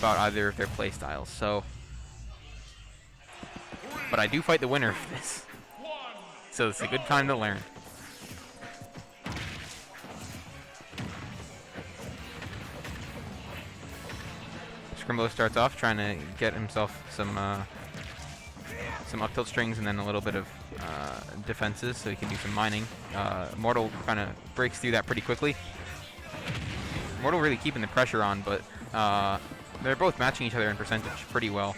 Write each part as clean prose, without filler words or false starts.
about either of their playstyles. So, but I do fight the winner of this, so it's a good time to learn. Scrimblo starts off trying to get himself some up tilt strings and then a little bit of defenses so he can do some mining. Mortal kind of breaks through that pretty quickly. Mortal really keeping the pressure on, but they're both matching each other in percentage pretty well.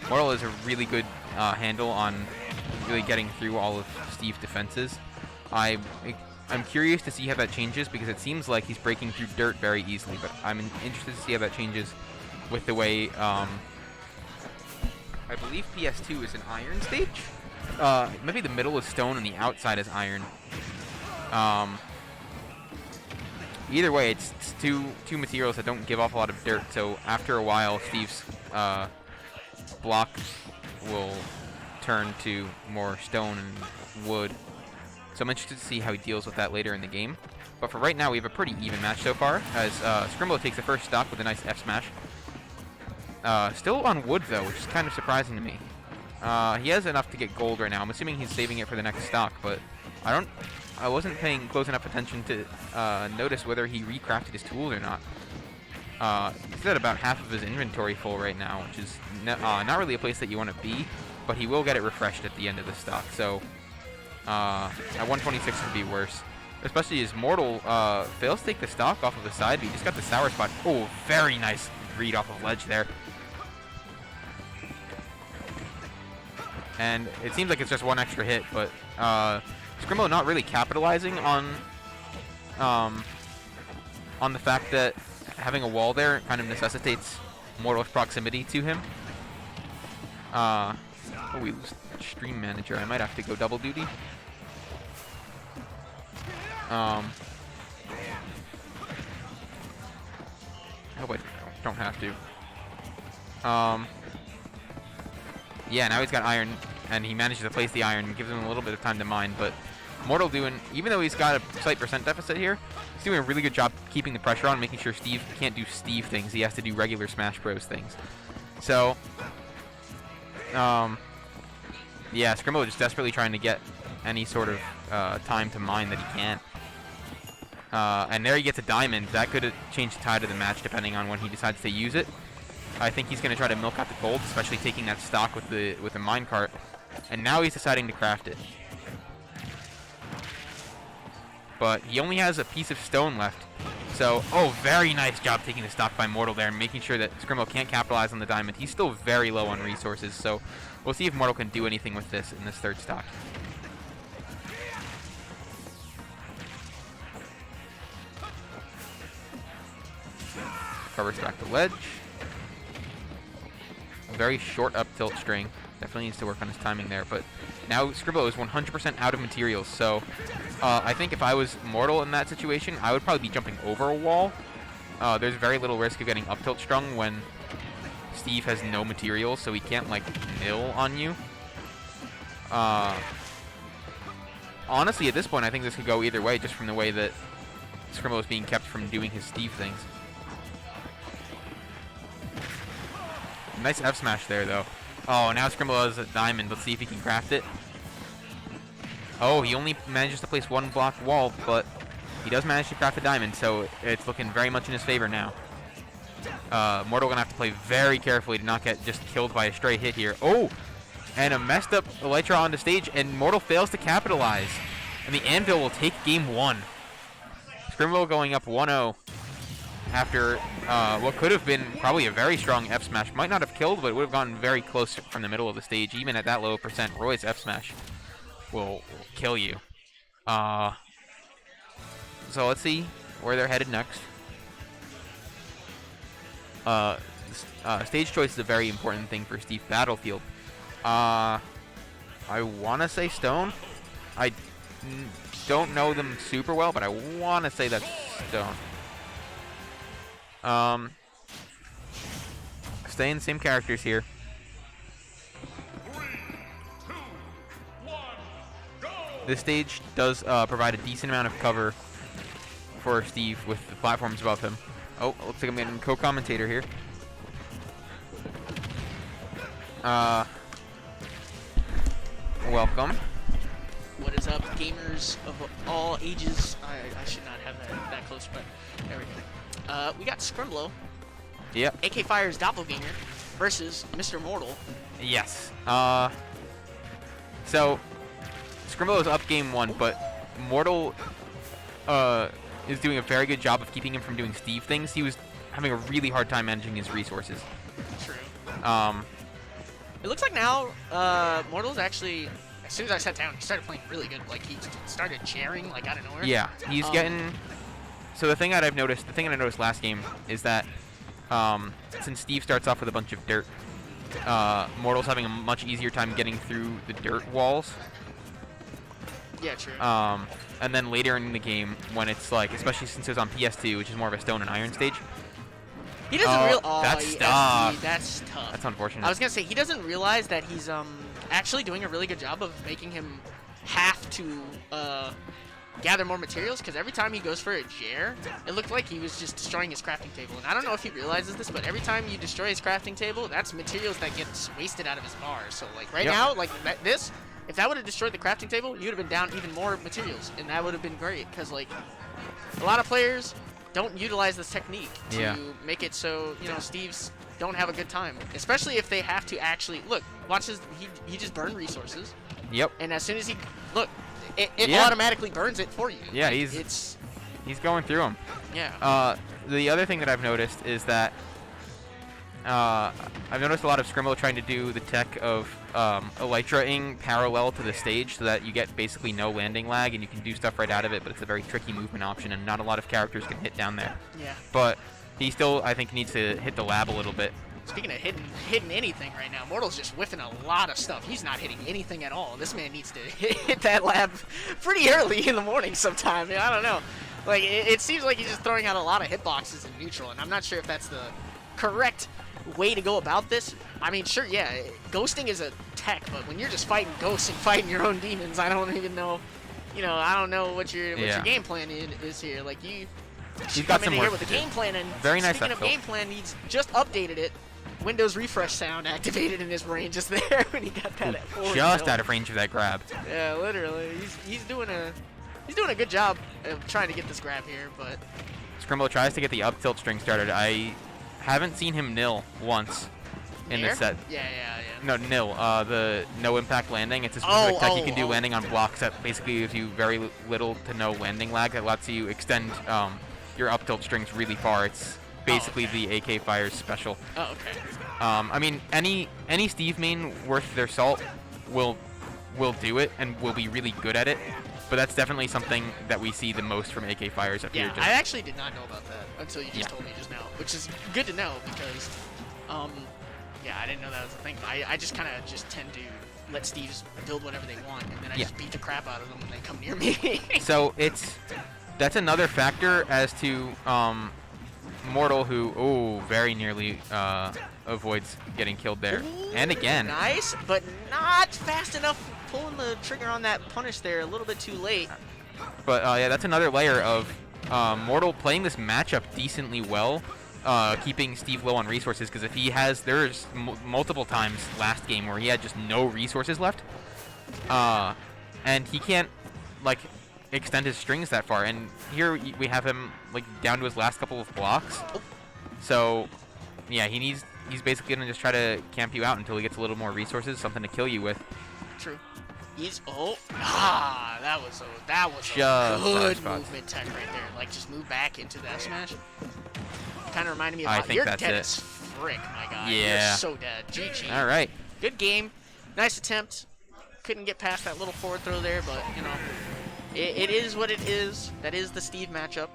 Mortal is a really good handle on really getting through all of Steve's defenses. I'm curious to see how that changes because it seems like he's breaking through dirt very easily, but I'm interested to see how that changes with the way, I believe PS2 is an iron stage? Maybe the middle is stone and the outside is iron. Either way, it's two materials that don't give off a lot of dirt, so after a while, Steve's block will turn to more stone and wood. So I'm interested to see how he deals with that later in the game. But for right now, we have a pretty even match so far, as Scrimblo takes the first stock with a nice F smash. Still on wood, though, which is kind of surprising to me. He has enough to get gold right now. I'm assuming he's saving it for the next stock, but I wasn't paying close enough attention to notice whether he recrafted his tools or not. He's got about half of his inventory full right now, which is not really a place that you want to be, but he will get it refreshed at the end of the stock. So at 126 could be worse. Especially as Mortal fails to take the stock off of the side, but he just got the sour spot. Oh, very nice read off of ledge there. And it seems like it's just one extra hit, but Scrimblo not really capitalizing on the fact that having a wall there kind of necessitates Mortal's proximity to him. Oh, we lose Stream Manager. I might have to go double duty. I hope I don't have to. Yeah, now he's got iron, and he manages to place the iron and gives him a little bit of time to mine, but Mortal doing, even though he's got a slight percent deficit here, he's doing a really good job keeping the pressure on, making sure Steve can't do Steve things. He has to do regular Smash Bros. Things. So, yeah, Scrimblo just desperately trying to get any sort of time to mine that he can. And there he gets a diamond. That could change the tide of the match depending on when he decides to use it. I think he's going to try to milk out the gold, especially taking that stock with the minecart. And now he's deciding to craft it. But he only has a piece of stone left. So, oh, very nice job taking the stock by Mortal there and making sure that Scrimblo can't capitalize on the diamond. He's still very low on resources, so we'll see if Mortal can do anything with this in this third stock. Covers back the ledge. A very short up tilt string. Definitely needs to work on his timing there, but now Scrimblo is 100% out of materials, so I think if I was Mortal in that situation, I would probably be jumping over a wall. There's very little risk of getting up tilt strung when Steve has no materials, so he can't, like, mill on you. Honestly, at this point, I think this could go either way, just from the way that Scrimblo is being kept from doing his Steve things. Nice F smash there, though. Oh, now Scrimblo has a diamond. Let's see if he can craft it. Oh, he only manages to place one block wall, but he does manage to craft a diamond, so it's looking very much in his favor now. Mortal gonna have to play very carefully to not get just killed by a stray hit here. Oh, and a messed up Elytra on the stage, and Mortal fails to capitalize. And the Anvil will take game one. Scrimblo going up 1-0 after what could have been probably a very strong F smash. Might not have killed, but it would have gotten very close from the middle of the stage. Even at that low percent, Roy's F smash will kill you. So let's see where they're headed next. Stage choice is a very important thing for Steve Battlefield. I want to say stone. I don't know them super well, but I want to say that's stone. Staying the same characters here. 3, 2, 1, go! This stage does provide a decent amount of cover for Steve with the platforms above him. Oh, looks like I'm getting co-commentator here. Welcome. What is up, gamers of all ages? I should not have that close, but there we go. We got Scrimblo, Yep. AK Fire's doppelganger, versus Mr. Mortal. Yes. So Scrimblo is up game 1, but Mortal is doing a very good job of keeping him from doing Steve things. He was having a really hard time managing his resources. True. Um, It looks like now Mortal's actually, as soon as I sat down, he started playing really good. Like he started jaring like out of nowhere. yeah, he's getting. So the thing that I noticed last game is that since Steve starts off with a bunch of dirt, Mortal's having a much easier time getting through the dirt walls. Yeah, true. And then later in the game, when it's like, especially since it was on PS2, which is more of a stone and iron stage. He doesn't realize. Oh, that's yeah, tough. that's tough. That's unfortunate. I was gonna say he doesn't realize that he's actually doing a really good job of making him have to gather more materials, because every time he goes for a Jer, it looked like he was just destroying his crafting table. And I don't know if he realizes this, but every time you destroy his crafting table, that's materials that gets wasted out of his bar. So like right now, like if that would have destroyed the crafting table, you would have been down even more materials, and that would have been great, because like a lot of players don't utilize this technique to make it so, you know, Steves don't have a good time, especially if they have to actually look. Watch his, he just burned resources. Yep. And as soon as he it automatically burns it for you. Yeah, like, he's going through them. Yeah. The other thing that I've noticed is that I've noticed a lot of Scrimblo trying to do the tech of elytraing parallel to the stage, so that you get basically no landing lag and you can do stuff right out of it, but it's a very tricky movement option and not a lot of characters can hit down there. Yeah. But he still, I think, needs to hit the lab a little bit. Speaking of hitting anything right now, Mortal's just whiffing a lot of stuff. He's not hitting anything at all. This man needs to hit that lab pretty early in the morning sometime. I don't know. Like, it seems like he's just throwing out a lot of hitboxes in neutral, and I'm not sure if that's the correct way to go about this. I mean, sure, yeah, ghosting is a tech, but when you're just fighting ghosts and fighting your own demons, I don't even know, you know, I don't know what your game plan is here. Like, He's got some here work with to the do. game plan, and Very nice speaking of Phil. game plan, he's just updated it. Windows refresh sound activated in his brain just there when he got that at 4. Just out of range of that grab. Yeah, literally. He's doing a good job of trying to get this grab here, but Scrimblo tries to get the up tilt string started. I haven't seen him nil once in this set. Yeah. No, nil. The no impact landing. It's a specific tech you can do landing on blocks that basically gives you very little to no landing lag. That lets you extend your up tilt strings really far. It's basically the AK Fire's special. Oh, okay. I mean, any Steve main worth their salt will do it and will be really good at it. But that's definitely something that we see the most from AK Fires up here. Yeah, I actually did not know about that until you just told me just now, which is good to know because, yeah, I didn't know that was a thing. I just kind of just tend to let Steves build whatever they want, and then I just beat the crap out of them when they come near me. So that's another factor as to Mortal, who very nearly avoids getting killed there. Ooh, And again. Nice, but not fast enough. Pulling the trigger on that punish there a little bit too late. But yeah, that's another layer of Mortal playing this matchup decently well, keeping Steve low on resources, because if he has, there's multiple times last game where he had just no resources left, and he can't like extend his strings that far, and here we have him like down to his last couple of blocks. So yeah, he's basically gonna just try to camp you out until he gets a little more resources, something to kill you with. True. That was a good movement tech right there. Like, just move back into that smash. Kind of reminded me of think you're that's dead it. as frick, my guy. Yeah. You're so dead. GG. All right. Good game. Nice attempt. Couldn't get past that little forward throw there, but, you know, it is what it is. That is the Steve matchup.